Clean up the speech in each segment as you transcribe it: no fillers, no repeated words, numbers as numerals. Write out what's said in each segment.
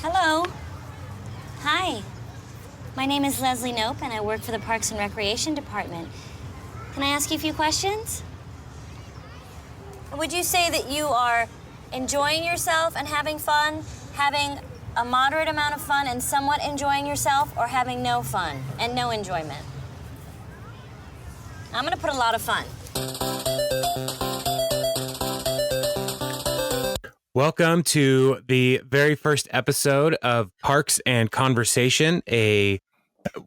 Hello. Hi. My name is Leslie Knope, and I work for the Parks and Recreation Department. Can I ask you a few questions? Would you say that you are enjoying yourself and having fun, having a moderate amount of fun and somewhat enjoying yourself, or having no fun and no enjoyment? I'm gonna put a lot of fun. Welcome to the very first episode of Parks and Conversation, a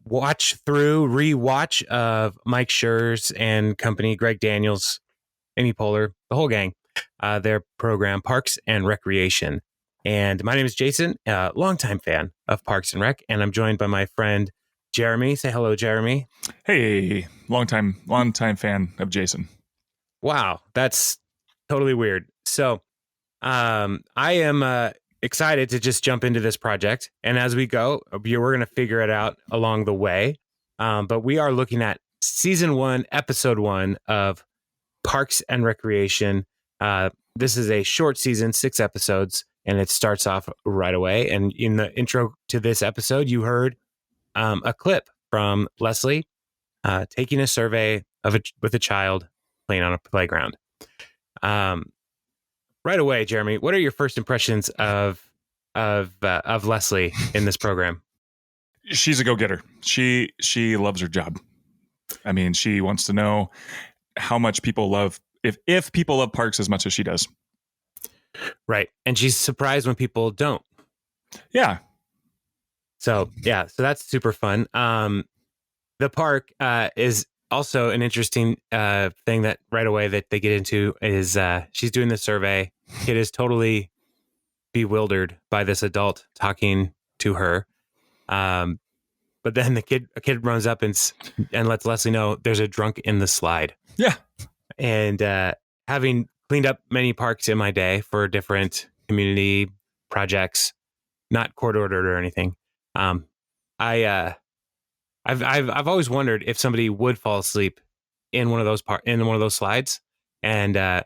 rewatch of Mike Shur's and company, Greg Daniels, Amy Poehler, the whole gang, their program, Parks and Recreation. And my name is Jason, a longtime fan of Parks and Rec, and I'm joined by my friend, Jeremy. Say hello, Jeremy. Hey, longtime fan of Jason. Wow, that's totally weird. So, I am excited to just jump into this project. And as we go, we're going to figure it out along the way. But we are looking at season 1, episode 1 of Parks and Recreation. This is a short season, 6 episodes, and it starts off right away. And in the intro to this episode, you heard a clip from Leslie taking a survey with a child playing on a playground. Right away, Jeremy, what are your first impressions of Leslie in this program? She's a go-getter. She loves her job. I mean, she wants to know how much people love if people love parks as much as she does. Right, and she's surprised when people don't. Yeah. So that's super fun. The park is also an interesting thing that right away that they get into is she's doing the survey. Kid is totally bewildered by this adult talking to her. But then a kid runs up and lets Leslie know there's a drunk in the slide. Yeah. And having cleaned up many parks in my day for different community projects, not court ordered or anything, I've always wondered if somebody would fall asleep in one of those slides, and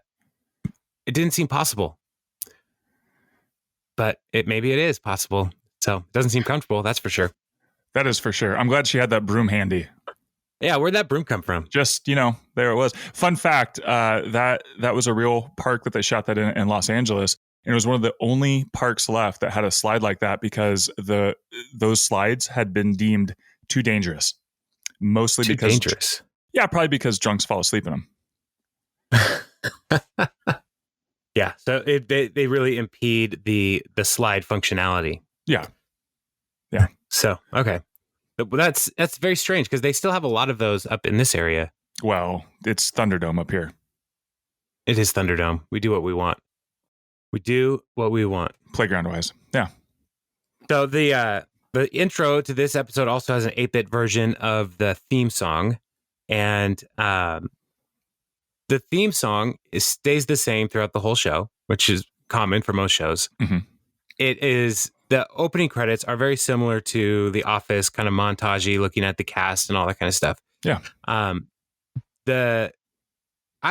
it didn't seem possible. But maybe it is possible. So it doesn't seem comfortable, that's for sure. That is for sure. I'm glad she had that broom handy. Yeah, where'd that broom come from? Just, there it was. Fun fact, that was a real park that they shot that in Los Angeles. And it was one of the only parks left that had a slide like that because those slides had been deemed too dangerous. Mostly too because dangerous. Yeah, probably because drunks fall asleep in them. Yeah, so they really impede the slide functionality. Yeah. So okay, but that's very strange because they still have a lot of those up in this area. Well, it's Thunderdome up here. It is Thunderdome. We do what we want. Playground wise, yeah. So the intro to this episode also has an 8-bit version of the theme song, and the theme song stays the same throughout the whole show, which is common for most shows. Mm-hmm. The opening credits are very similar to The Office, kind of montagey, looking at the cast and all that kind of stuff. Yeah. I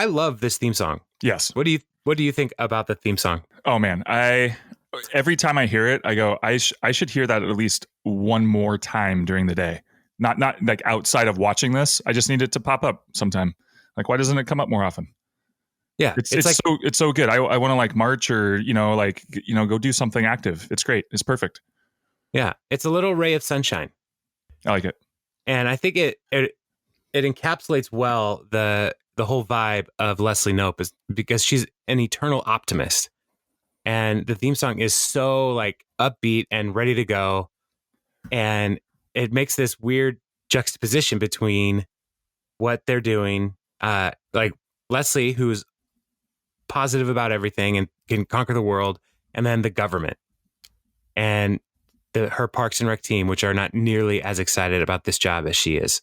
love this theme song. Yes. What do you think about the theme song? Oh man, every time I hear it, I go, I should hear that at least one more time during the day. Not like outside of watching this. I just need it to pop up sometime. Like, why doesn't it come up more often? Yeah, it's so good. I want to like march or go do something active. It's great. It's perfect. Yeah, it's a little ray of sunshine. I like it, and I think it encapsulates well the whole vibe of Leslie Knope is because she's an eternal optimist, and the theme song is so like upbeat and ready to go, and it makes this weird juxtaposition between what they're doing, like Leslie, who's positive about everything and can conquer the world, and then the government and her Parks and Rec team, which are not nearly as excited about this job as she is.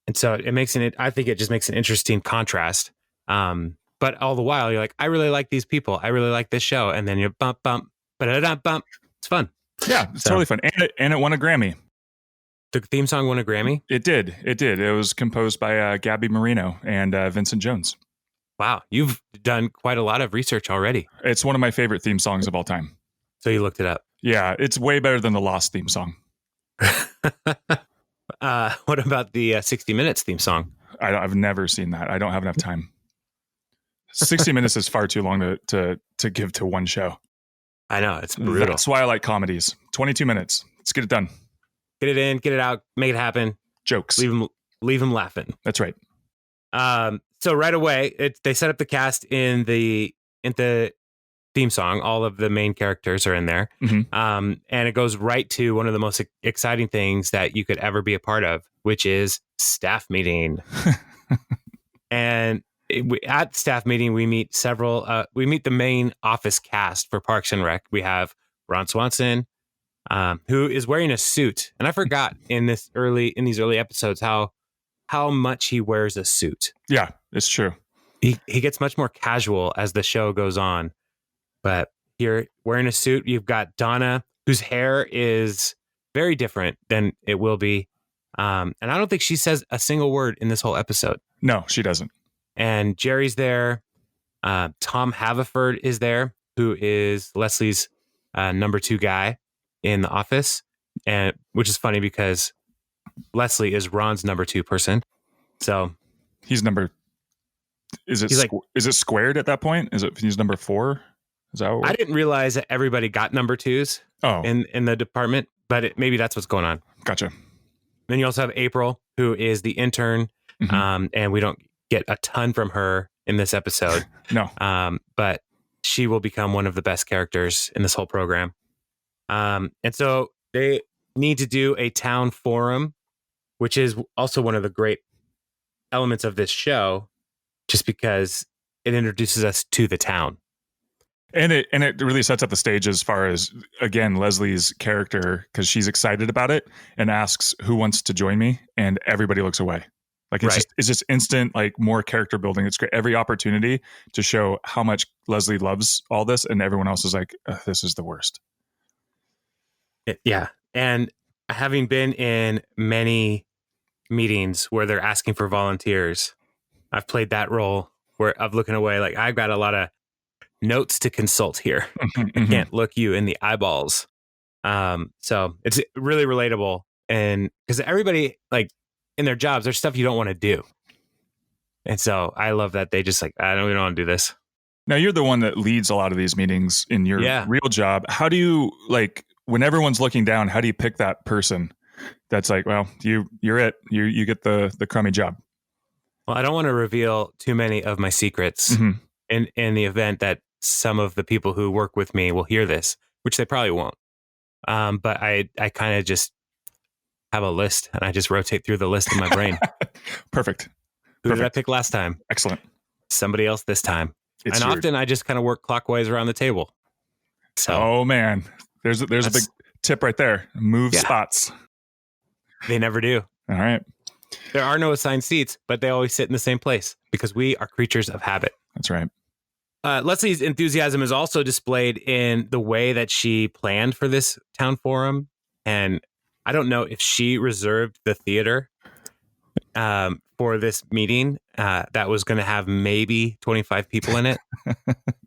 And so I think it just makes an interesting contrast. But all the while you're like, I really like these people. I really like this show. And then you're bump, ba-da-da-bump. It's fun. Yeah, it's totally fun. And it won a Grammy. The theme song won a Grammy? It did. It was composed by Gabby Marino and Vincent Jones. Wow, you've done quite a lot of research already. It's one of my favorite theme songs of all time. So you looked it up. Yeah, it's way better than the Lost theme song. What about the 60 Minutes theme song? I've never seen that. I don't have enough time. 60 minutes is far too long to give to one show. I know, it's brutal. That's why I like comedies. 22 minutes. Let's get it done. Get it in, get it out, make it happen. Jokes. Leave them laughing. That's right. So right away, they set up the cast in the theme song. All of the main characters are in there. Mm-hmm. And it goes right to one of the most exciting things that you could ever be a part of, which is staff meeting. And at staff meeting, we meet the main office cast for Parks and Rec. We have Ron Swanson, who is wearing a suit. And I forgot in these early episodes how much he wears a suit. Yeah, it's true. He gets much more casual as the show goes on. But here, wearing a suit, you've got Donna, whose hair is very different than it will be. And I don't think she says a single word in this whole episode. No, she doesn't. And Jerry's there. Tom Haverford is there, who is Leslie's number 2 guy in the office, and which is funny because Leslie is Ron's number 2 person. So he's number. Is it squared at that point? He's number 4? Is that what I didn't realize that everybody got number 2s in the department, but maybe that's what's going on. Gotcha. Then you also have April, who is the intern, and we don't get a ton from her in this episode. No. But she will become one of the best characters in this whole program. And so they need to do a town forum, which is also one of the great elements of this show, just because it introduces us to the town. And it really sets up the stage as far as, again, Leslie's character, because she's excited about it and asks who wants to join me, and everybody looks away. Like it's just instant, like more character building. It's great. Every opportunity to show how much Leslie loves all this, and everyone else is like, this is the worst. Yeah. And having been in many meetings where they're asking for volunteers, I've played that role where I'm looking away. Like, I've got a lot of notes to consult here. I can't look you in the eyeballs. So it's really relatable. And because everybody, like, in their jobs, there's stuff you don't want to do. And so I love that they just like, we don't want to do this. Now, you're the one that leads a lot of these meetings in your real job. How do you, like, when everyone's looking down, how do you pick that person that's like, well, you're it. You get the crummy job? Well, I don't want to reveal too many of my secrets in the event that some of the people who work with me will hear this, which they probably won't. But I kind of just have a list, and I just rotate through the list in my brain. Perfect. Who did I pick last time? Excellent. Somebody else this time. Often I just kind of work clockwise around the table. So, oh man, there's a big tip right there. Move spots. They never do. All right. There are no assigned seats, but they always sit in the same place because we are creatures of habit. That's right. Leslie's enthusiasm is also displayed in the way that she planned for this town forum. And I don't know if she reserved the theater for this meeting that was going to have maybe 25 people in it.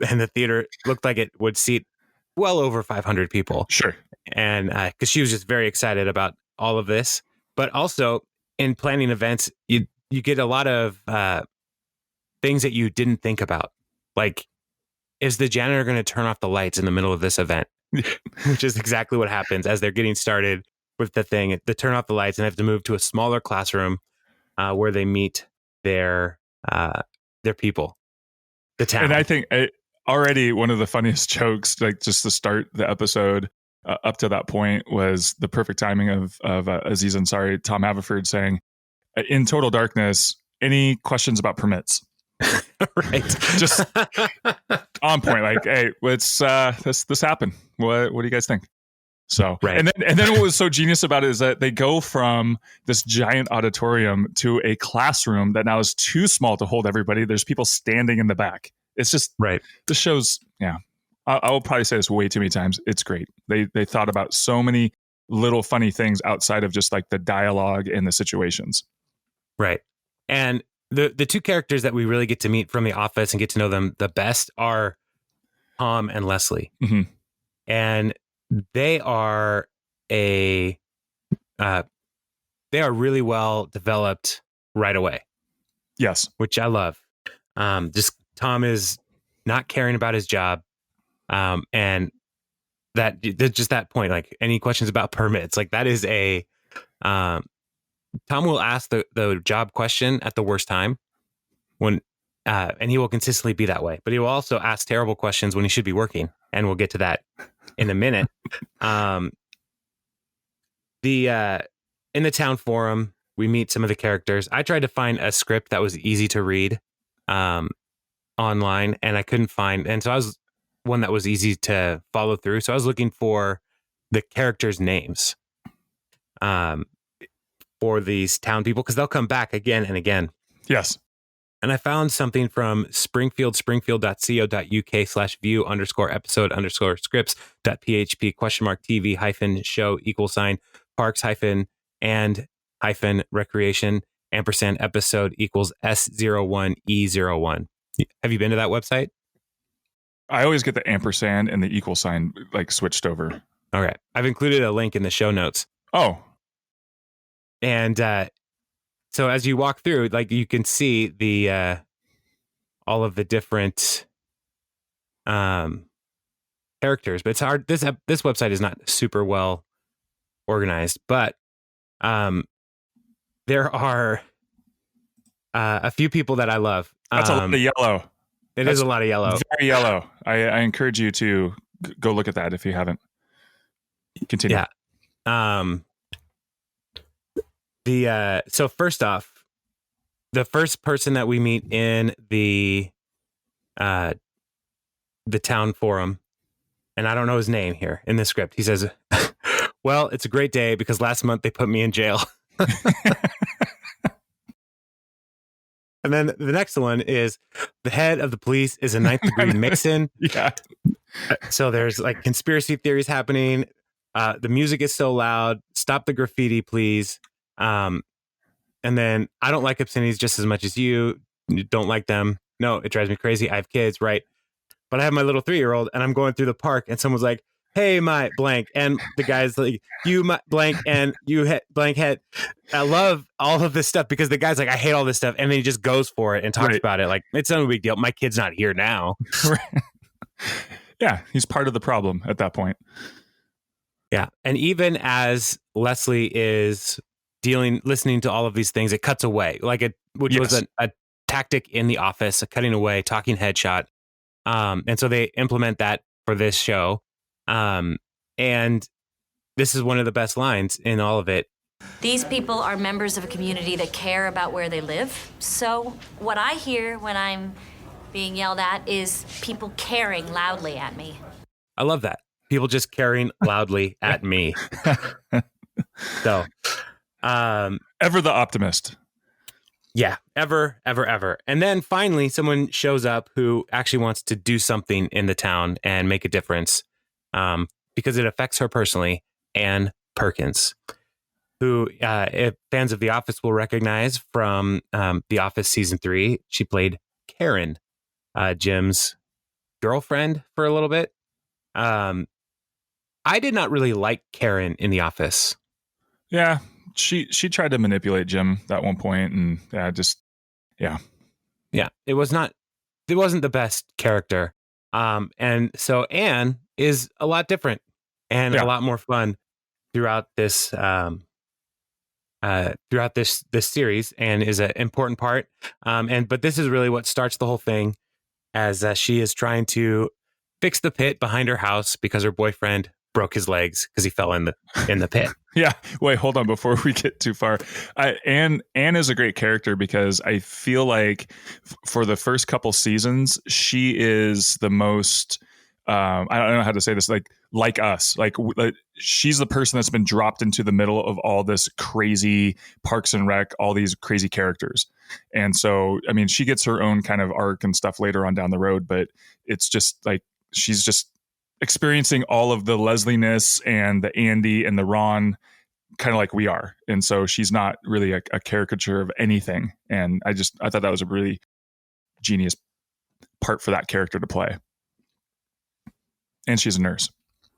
And the theater looked like it would seat well over 500 people. Sure. And because she was just very excited about all of this. But also in planning events, you get a lot of things that you didn't think about. Like, is the janitor going to turn off the lights in the middle of this event? Which is exactly what happens as they're getting started with the thing. They turn off the lights and have to move to a smaller classroom where they meet their people, the town. And I think already one of the funniest jokes, like just to start the episode up to that point, was the perfect timing of Aziz Ansari, Tom Haverford saying, "In total darkness, any questions about permits?" Right. Just on point. Like, hey, let's this happened. What do you guys think? So, right. And then what was so genius about it is that they go from this giant auditorium to a classroom that now is too small to hold everybody. There's people standing in the back. It's just right. The show's, I will probably say this way too many times. It's great. They thought about so many little funny things outside of just like the dialogue and the situations. Right. And the two characters that we really get to meet from The Office and get to know them the best are Tom and Leslie. Mm-hmm. and they are a they are really well developed right away. Yes. Which I love. Just Tom is not caring about his job. And just that point, like any questions about permits, like that is Tom will ask the job question at the worst time and he will consistently be that way, but he will also ask terrible questions when he should be working. And we'll get to that in a minute. In the town forum, we meet some of the characters. I tried to find a script that was easy to read online, and I couldn't find. And so I was one that was easy to follow through. So I was looking for the characters' names for these town people, because they'll come back again and again. Yes. And I found something from springfield/TV_episode_scripts.php ? /show =sign parks-episode=s01 Have you been to that website? I always get the ampersand and the equal sign like switched over. Okay. I've included a link in the show notes. Oh. And so as you walk through, like you can see the all of the different characters, but it's hard. This website is not super well organized, but there are a few people that I love. That's a lot of yellow. That's a lot of yellow. Very yellow. I encourage you to go look at that if you haven't. Continue. Yeah. So first off, the first person that we meet in the town forum, and I don't know his name here in the script. He says, "Well, it's a great day because last month they put me in jail." And then the next one is the head of the police is a ninth degree Mixon. Yeah. So there's like conspiracy theories happening. The music is so loud. Stop the graffiti, please. And then I don't like obscenities just as much as you. You don't like them. No, it drives me crazy. I have kids, right? But I have my little 3-year-old and I'm going through the park and someone's like, "Hey, my blank." And the guy's like, "You, my blank," and you blank head. I love all of this stuff because the guy's like, "I hate all this stuff." And then he just goes for it and talks about it. Like, it's no big deal. My kid's not here now. Yeah. He's part of the problem at that point. Yeah. And even as Leslie is listening to all of these things, it cuts away, which was a tactic in The Office, a cutting away, talking headshot. And so they implement that for this show. And this is one of the best lines in all of it. These people are members of a community that care about where they live. So what I hear when I'm being yelled at is people caring loudly at me. I love that. People just caring loudly at me. So, ever the optimist. Yeah, ever. And then finally, someone shows up who actually wants to do something in the town and make a difference because it affects her personally. Ann Perkins, who if fans of The Office will recognize from The Office season 3. She played Karen, Jim's girlfriend for a little bit. I did not really like Karen in The Office. Yeah. She tried to manipulate Jim at one point, and yeah, it wasn't the best character. And so Anne is a lot different and a lot more fun throughout this series, and is an important part. But this is really what starts the whole thing, as she is trying to fix the pit behind her house because her boyfriend broke his legs because he fell in the pit. Yeah. Wait, hold on before we get too far. Anne is a great character because I feel like for the first couple seasons, she is the most, I don't know how to say this, like us, she's the person that's been dropped into the middle of all this crazy Parks and Rec, all these crazy characters. And so, I mean, she gets her own kind of arc and stuff later on down the road, but it's just like, she's just experiencing all of the Leslie-ness and the Andy and the Ron, kind of like we are. And so she's not really a caricature of anything. And I thought that was a really genius part for that character to play. And she's a nurse.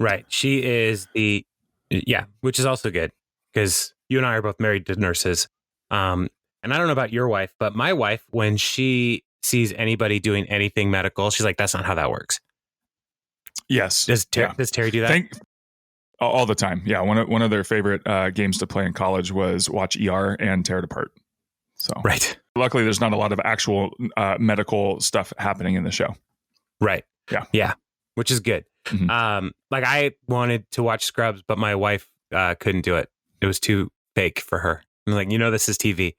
Right. She is which is also good because you and I are both married to nurses. And I don't know about your wife, but my wife, when she sees anybody doing anything medical, she's like, that's not how that works. Yes. Does Terry do that? All the time. Yeah. One of their favorite games to play in college was watch ER and tear it apart. So right. Luckily, there's not a lot of actual medical stuff happening in the show. Right. Yeah. Yeah. Which is good. Mm-hmm. Like I wanted to watch Scrubs, but my wife couldn't do it. It was too fake for her. I'm like, this is TV.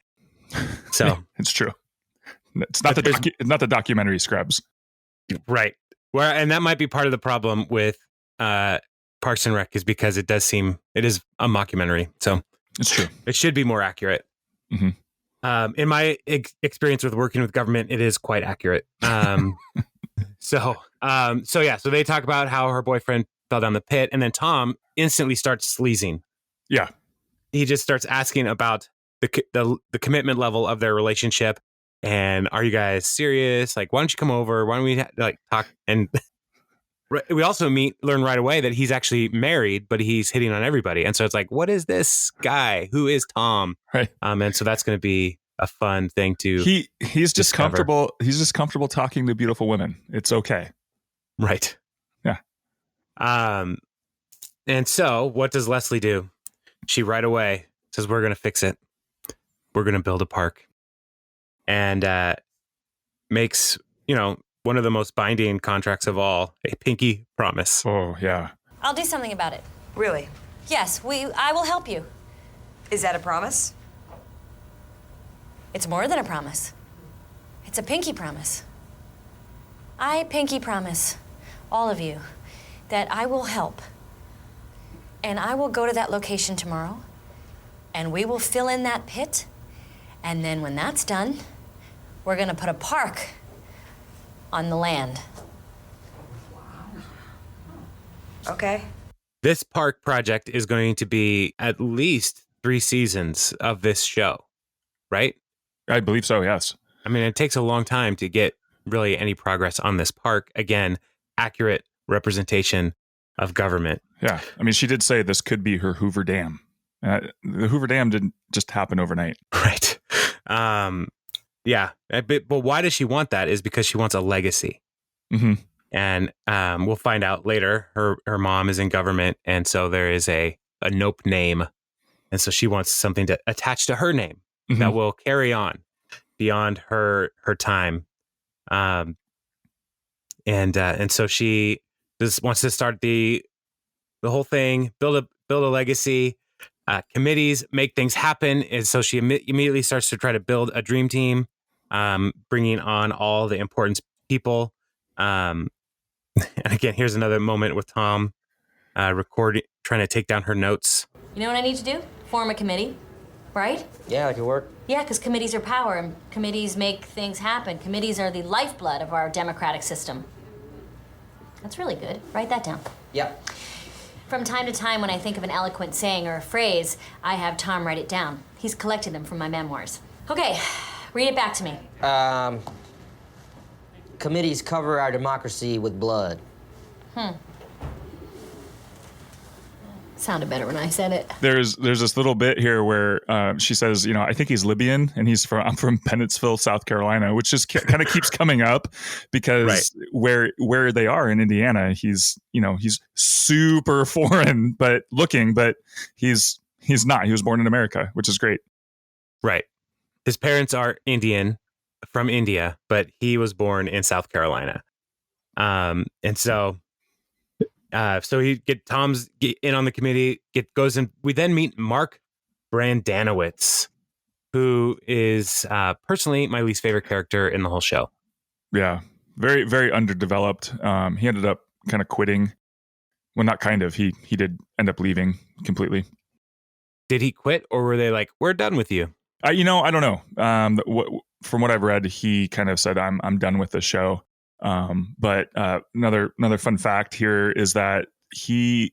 So it's true. It's not the documentary Scrubs. Right. Well, and that might be part of the problem with Parks and Rec is because it is a mockumentary. So it's true. It should be more accurate. Mm-hmm. In my experience with working with government, it is quite accurate. So they talk about how her boyfriend fell down the pit, and then Tom instantly starts sleazing. Yeah. He just starts asking about the commitment level of their relationship. And are you guys serious? Like, why don't you come over? Why don't we talk? And we also learn right away that he's actually married, but he's hitting on everybody. And so it's like, what is this guy? Who is Tom? Right. And so that's going to be a fun thing to he's just comfortable. He's just comfortable talking to beautiful women. It's okay. Right. Yeah. And so what does Leslie do? She right away says, we're going to fix it. We're going to build a park. And makes, one of the most binding contracts of all, a pinky promise. Oh, yeah. I'll do something about it. Really? Yes, I will help you. Is that a promise? It's more than a promise. It's a pinky promise. I pinky promise all of you that I will help. And I will go to that location tomorrow, and we will fill in that pit. And then when that's done, we're gonna put a park on the land. Okay. This park project is going to be at least 3 seasons of this show, right? I believe so, yes. I mean, it takes a long time to get really any progress on this park. Again, accurate representation of government. Yeah. I mean, she did say this could be her Hoover Dam. The Hoover Dam didn't just happen overnight. Right. Yeah. But why does she want that is because she wants a legacy. Mm-hmm. And we'll find out later her mom is in government. And so there is a Knope name. And so she wants something to attach to her name that will carry on beyond her time. And so she just wants to start the whole thing, build a legacy. Committees make things happen. And so she immediately starts to try to build a dream team, bringing on all the important people. And again, here's another moment with Tom trying to take down her notes. You know what I need to do? Form a committee, right? Yeah, that could work. Yeah, because committees are power, and committees make things happen. Committees are the lifeblood of our democratic system. That's really good. Write that down. Yep. From time to time, when I think of an eloquent saying or a phrase, I have Tom write it down. He's collected them from my memoirs. Okay, read it back to me. Committees cover our democracy with blood. Sounded better when I said it. There's this little bit here where she says, I think he's Libyan, and I'm from Pennsville, South Carolina, which just kind of keeps coming up because where they are in Indiana, he's super foreign, but he's not. He was born in America, which is great. Right. His parents are Indian from India, but he was born in South Carolina. And so Tom's in on the committee, goes in. We then meet Mark Brandanowitz, who is personally my least favorite character in the whole show. Yeah, very, very underdeveloped. He ended up kind of quitting. Well, not kind of. He did end up leaving completely. Did he quit, or were they like, we're done with you? I don't know. From what I've read, he kind of said, I'm done with the show. But another fun fact here is that the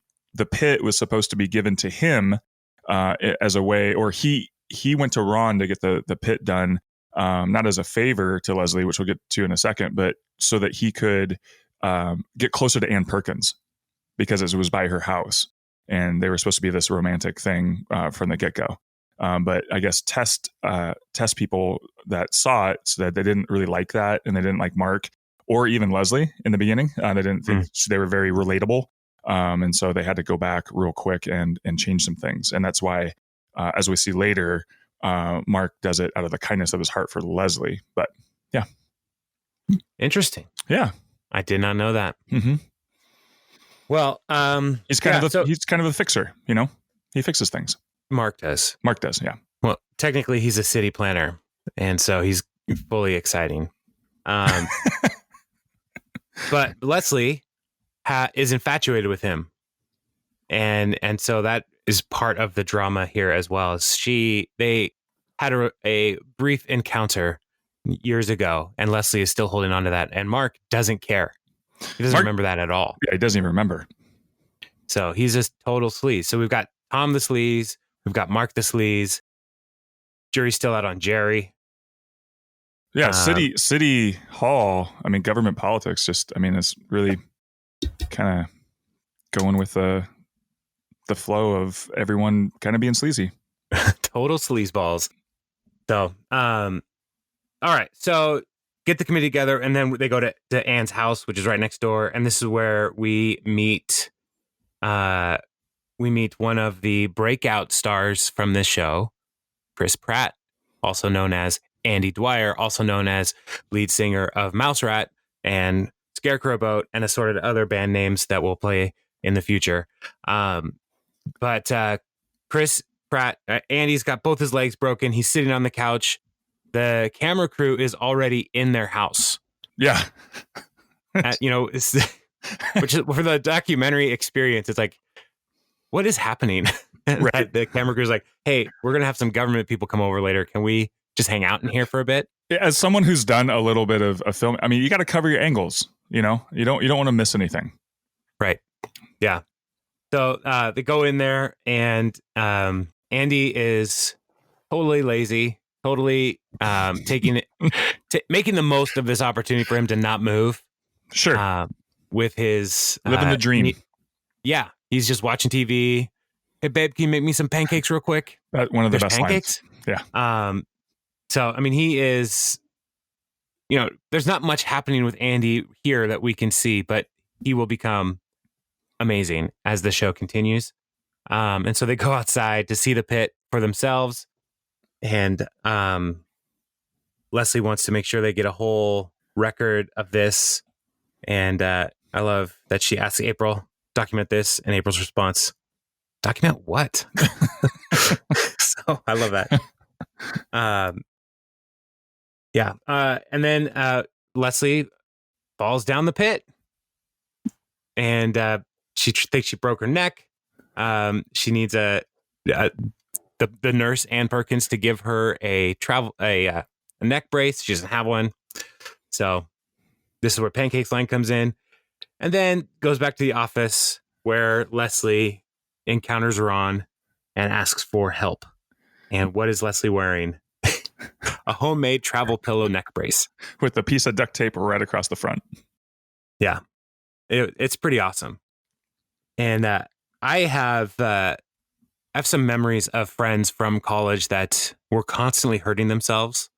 pit was supposed to be given to him as a way, or he went to Ron to get the pit done, not as a favor to Leslie, which we'll get to in a second, but so that he could get closer to Ann Perkins, because it was by her house, and they were supposed to be this romantic thing from the get-go. But I guess test people that saw it said they didn't really like that, and they didn't like Mark or even Leslie in the beginning. They didn't think they were very relatable, and so they had to go back real quick and change some things. And that's why, as we see later, Mark does it out of the kindness of his heart for Leslie. But yeah, Interesting. yeah, I did not know that. mm-hmm. Well, he's kind of a fixer. You know, he fixes things. Mark does. Mark does, yeah. Well, technically, he's a city planner, and so he's fully exciting. But Leslie is infatuated with him, and so that is part of the drama here as well. They had a brief encounter years ago, and Leslie is still holding on to that, and Mark doesn't care. He doesn't remember that at all. Yeah, he doesn't even remember. So he's just total sleaze. So we've got Tom the sleaze, we've got Mark the sleaze. Jury's still out on Jerry. Yeah, city hall. I mean, government politics. It's really kind of going with the flow of everyone kind of being sleazy. Total sleazeballs. So, all right. So get the committee together, and then they go to Anne's house, which is right next door. And this is where we meet one of the breakout stars from this show, Chris Pratt, also known as Andy Dwyer, also known as lead singer of Mouse Rat and Scarecrow Boat, and assorted other band names that we'll play in the future. But Chris Pratt, Andy's got both his legs broken. He's sitting on the couch. The camera crew is already in their house. Yeah. Which is for the documentary experience. It's like, what is happening? Right. The camera crew's like, hey, we're going to have some government people come over later. Can we just hang out in here for a bit? As someone who's done a little bit of a film, I mean, you got to cover your angles, you know, you don't want to miss anything. Right. Yeah. So they go in there, and Andy is totally lazy, totally making the most of this opportunity for him to not move. Sure. With his living the dream. He's just watching TV. Hey, babe, can you make me some pancakes real quick? One of the best pancakes. Lines. Yeah. So, I mean, he is, there's not much happening with Andy here that we can see, but he will become amazing as the show continues. And so they go outside to see the pit for themselves. And Leslie wants to make sure they get a whole record of this. And I love that she asks April, document this, and April's response, document what? So I love that. And then Leslie falls down the pit, and she thinks she broke her neck. She needs the nurse, Ann Perkins, to give her a neck brace. She doesn't have one, so this is where Pancake's line comes in, and then goes back to the office where Leslie encounters Ron and asks for help. And what is Leslie wearing? A homemade travel pillow neck brace with a piece of duct tape right across the front. Yeah, it's pretty awesome. And I have some memories of friends from college that were constantly hurting themselves,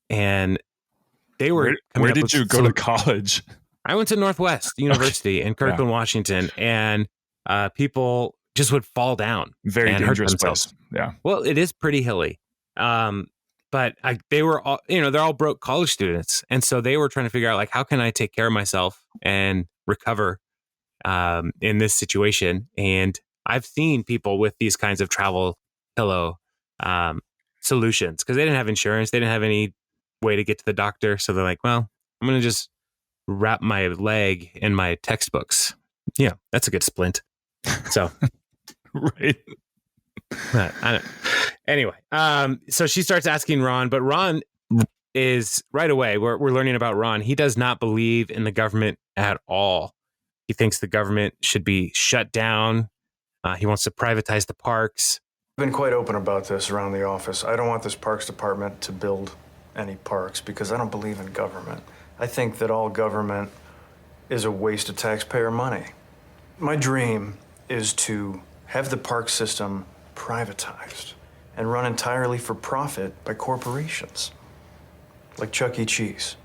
and they were. Where did you go to college? I went to Northwest University in Kirkland, Washington, and people just would fall down. Very and dangerous hurt themselves. place. Yeah. Well, it is pretty hilly. But they were all, they're all broke college students. And so they were trying to figure out, like, how can I take care of myself and recover in this situation? And I've seen people with these kinds of travel pillow solutions because they didn't have insurance. They didn't have any way to get to the doctor. So they're like, well, I'm going to just wrap my leg in my textbooks. Yeah, that's a good splint. So, right. Anyway, so she starts asking Ron, but Ron is right away. We're learning about Ron. He does not believe in the government at all. He thinks the government should be shut down. He wants to privatize the parks. I've been quite open about this around the office. I don't want this parks department to build any parks because I don't believe in government. I think that all government is a waste of taxpayer money. My dream is to have the park system privatized and run entirely for profit by corporations, like Chuck E. Cheese.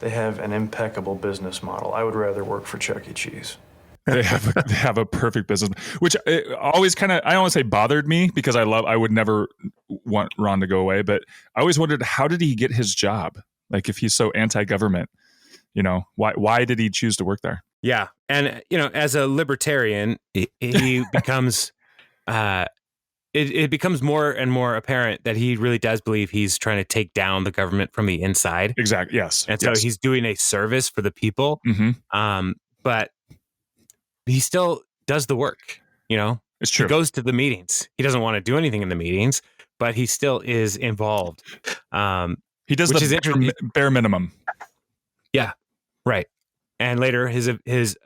They have an impeccable business model. I would rather work for Chuck E. Cheese. They have a perfect business, which always kind of, I don't want to say bothered me, because I would never want Ron to go away, but I always wondered, how did he get his job? Like, if he's so anti-government, why did he choose to work there? Yeah. And, as a libertarian, he becomes, it becomes more and more apparent that he really does believe he's trying to take down the government from the inside. Exactly. Yes. And so he's doing a service for the people. Mm-hmm. But he still does the work, It's true. He goes to the meetings. He doesn't want to do anything in the meetings, but he still is involved. He does the bare minimum. Yeah. Right. And later his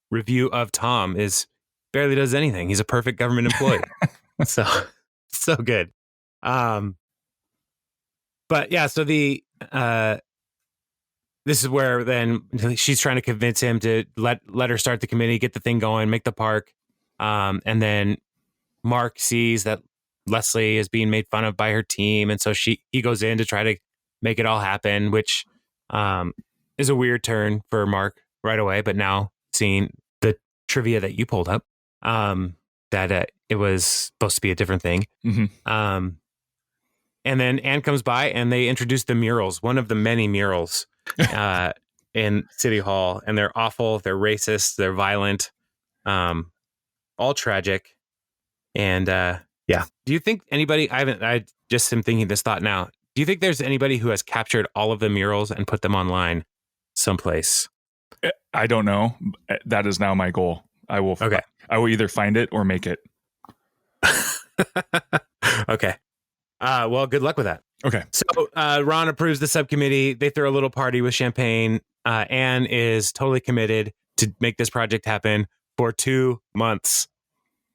review of Tom is barely does anything. He's a perfect government employee. so good. But yeah, so this is where then she's trying to convince him to let her start the committee, get the thing going, make the park. And then Mark sees that Leslie is being made fun of by her team. And so he goes in to try to make it all happen, which is a weird turn for Mark right away. But now seeing the trivia that you pulled up, that it was supposed to be a different thing. Mm-hmm. And then Anne comes by and they introduce the murals, one of the many murals in City Hall. And they're awful. They're racist. They're violent, all tragic. And yeah. Do you think anybody, I just am thinking this thought now. Do you think there's anybody who has captured all of the murals and put them online someplace? I don't know. That is now my goal. I will either find it or make it. Okay. Well, good luck with that. Okay. So Ron approves the subcommittee. They throw a little party with champagne. Anne is totally committed to make this project happen for 2 months.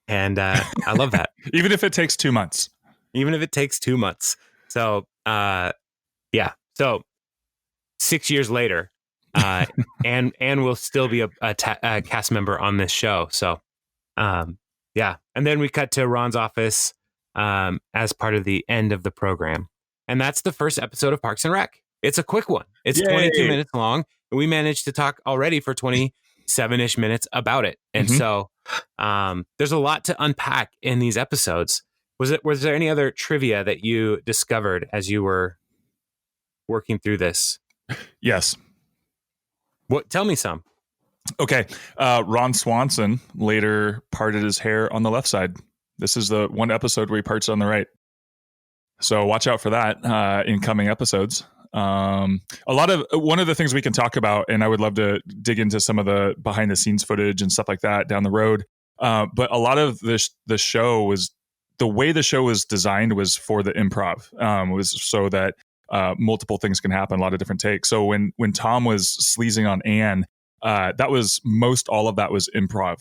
And I love that. Even if it takes 2 months. Even if it takes 2 months. So, yeah. So 6 years later, Anne will still be a cast member on this show. So, yeah. And then we cut to Ron's office as part of the end of the program. And that's the first episode of Parks and Rec. It's a quick one. It's 22 minutes long. And we managed to talk already for 27-ish minutes about it. And so there's a lot to unpack in these episodes. Was there any other trivia that you discovered as you were working through this? Yes. Tell me some. Okay. Ron Swanson later parted his hair on the left side. This is the one episode where he parts on the right. So watch out for that in coming episodes. One of the things we can talk about, and I would love to dig into some of the behind the scenes footage and stuff like that down the road. But a lot of the show was, the way the show was designed was for the improv, was so that multiple things can happen, a lot of different takes. So when Tom was sleazing on Anne, that was most all of that was improv,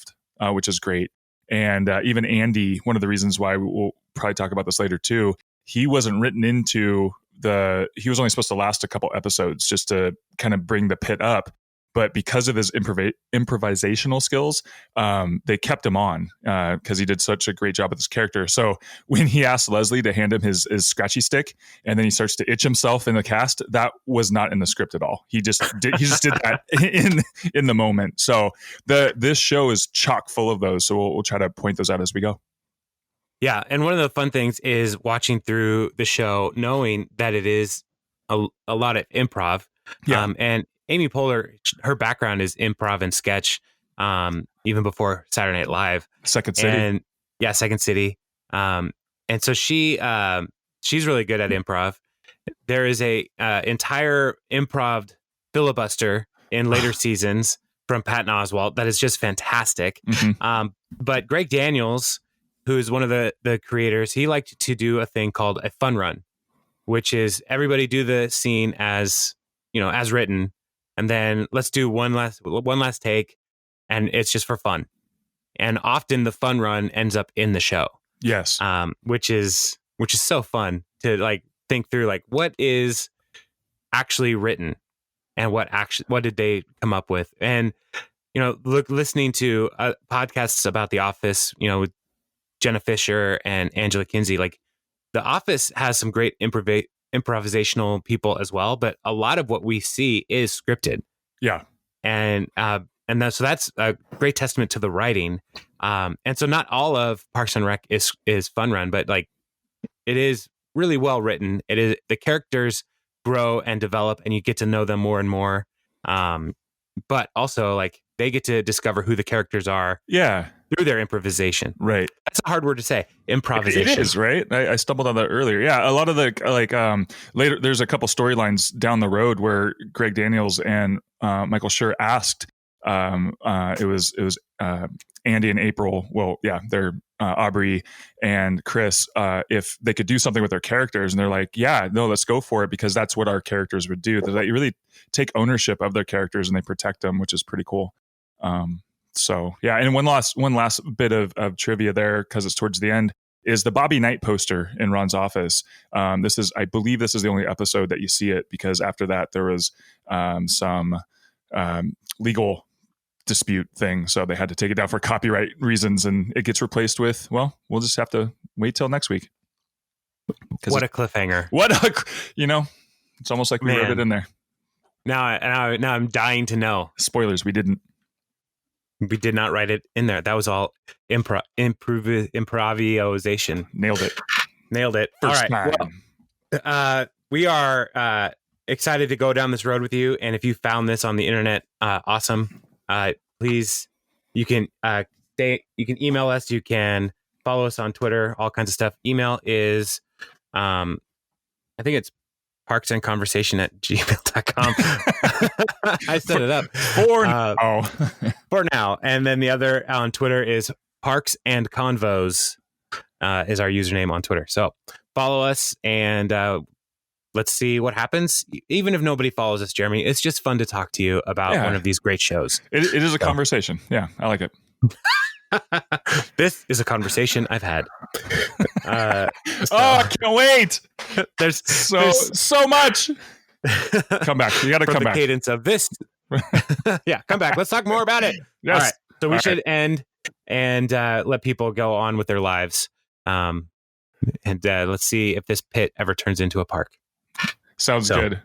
which is great. And even Andy, one of the reasons why we'll probably talk about this later too, he wasn't written into he was only supposed to last a couple episodes just to kind of bring the pit up. But because of his improvisational skills, they kept him on because he did such a great job with his character. So when he asked Leslie to hand him his scratchy stick, and then he starts to itch himself in the cast, that was not in the script at all. He just did that in the moment. So this show is chock full of those. So we'll try to point those out as we go. Yeah, and one of the fun things is watching through the show, knowing that it is a lot of improv. Yeah. And Amy Poehler, her background is improv and sketch, even before Saturday Night Live. Second City. Second City. And so she's really good at improv. There is a entire improv filibuster in later seasons from Patton Oswalt that is just fantastic. Mm-hmm. But Greg Daniels, who's one of the creators, he liked to do a thing called a fun run, which is everybody do the scene as written. And then let's do one last take, and it's just for fun. And often the fun run ends up in the show. Yes. Which is so fun to think through what is actually written and what did they come up with. And listening to podcasts about The Office, with Jenna Fisher and Angela Kinsey, like The Office has some great improvisational people as well, but a lot of what we see is scripted. Yeah. And that's a great testament to the writing. And so not all of Parks and Rec is fun run, but like it is really well written. It is, the characters grow and develop, and you get to know them more and more. But also like they get to discover who the characters are. Yeah. Through their improvisation. Right. That's a hard word to say. Improvisation. It is, right? I stumbled on that earlier. Yeah. A lot of the later, there's a couple storylines down the road where Greg Daniels and Michael Schur asked, it was Andy and April. Well, yeah, they're Aubrey and Chris, if they could do something with their characters, and they're like, yeah, no, let's go for it, because that's what our characters would do. That you really take ownership of their characters and they protect them, which is pretty cool. So yeah, and one last bit of trivia there, because it's towards the end, is the Bobby Knight poster in Ron's office. I believe this is the only episode that you see it, because after that there was some legal dispute thing, so they had to take it down for copyright reasons, and it gets replaced with, well, we'll just have to wait till next week. What a cliffhanger! It's almost like we wrote it in there. Now I'm dying to know. Spoilers: we did not write it in there. That was all improvisation. Nailed it. First all right. time. Well, we are excited to go down this road with you. And if you found this on the internet, awesome. Please, you can email us. You can follow us on Twitter, all kinds of stuff. Email is, I think it's parksandconversation@gmail.com. I set it up for now. And then the other on Twitter is Parks and Convos is our username on Twitter. So follow us, and let's see what happens. Even if nobody follows us, Jeremy, it's just fun to talk to you about one of these great shows. It is a conversation. Yeah, I like it. This is a conversation I've had. I can't wait. There's so much. Come back. You got to come back. The cadence of this. Yeah, come back. Let's talk more about it. Yes. All right. So we should end and let people go on with their lives. And let's see if this pit ever turns into a park. Sounds good.